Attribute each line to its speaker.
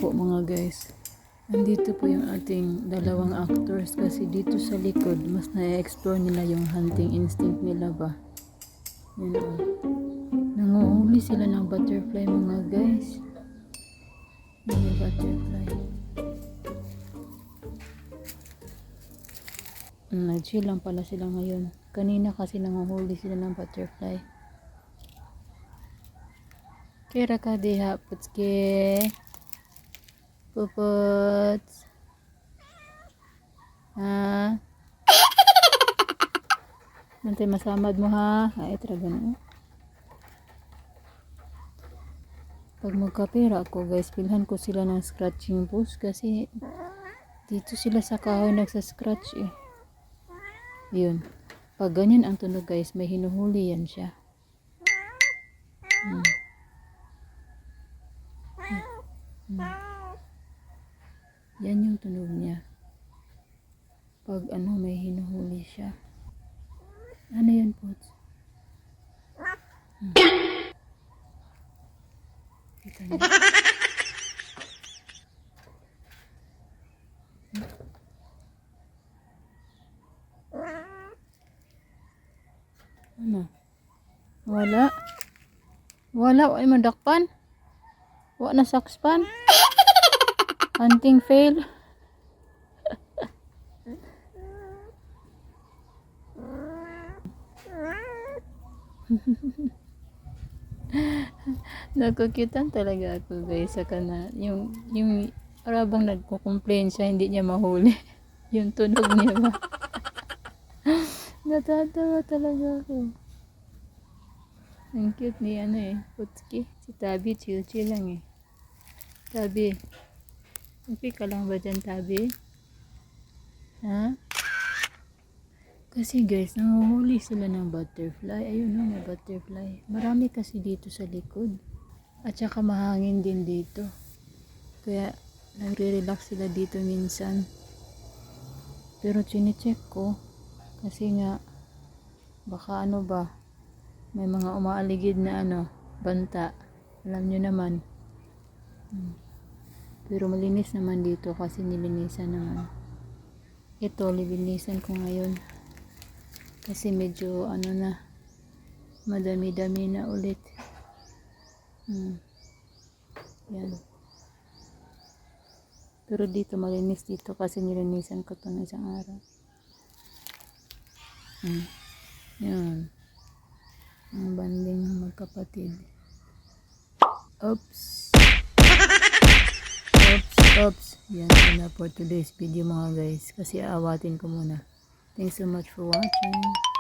Speaker 1: po mga guys. Andito po yung ating dalawang actors kasi dito sa likod mas na-explore nila yung hunting instinct nila ba. Yun o. Nanguhuli sila ng butterfly mga guys. Yun yung butterfly. Nag-chill lang pala sila ngayon. Kanina kasi nanguhuli sila ng butterfly. Kira ka diha, putske. Puputs. Ha? Nantay masamad mo ha? Ay, talaga na. Pag magkapera ako guys, pilhan ko sila ng scratching post kasi dito sila sa kahoy nagsascratch eh. Yun. Pag ganyan ang tunog guys, may hinuhuli yan siya. Hmm. Yan yung tunog niya. Pag may hinuhuli siya. Ano yan po? Kita niyo. Ano? Wala. Wala. Wala madakpan. Wala na sakspan. Hunting fail. Nagkukitan talaga ako guys sa kana yung parang nagko-complain siya hindi niya mahuli yung tunog niya ba. Natatawa talaga ako. Ang cute ni Putski. Si Tabi chill lang eh. Tabi, okay ka lang ba dyan Tabi? Ha? Kasi guys, nanguhuli sila ng butterfly. Ayun o, may butterfly. Marami kasi dito sa likod. At saka mahangin din dito. Kaya, nagre-relax sila dito minsan. Pero chine-check ko. Kasi nga, baka may mga umaaligid na banta. Alam nyo naman. Pero malinis naman dito kasi nilinisan naman. Ito, lilinisan ko ngayon. Kasi medyo madami-dami na ulit. Yan. Pero dito malinis dito kasi nilinisan ko ito ng isang araw. Yan. Ang banding ng magkapatid. Oops. Oops. Yan na for today's video mga guys. Kasi aawatin ko muna. Thanks so much for watching.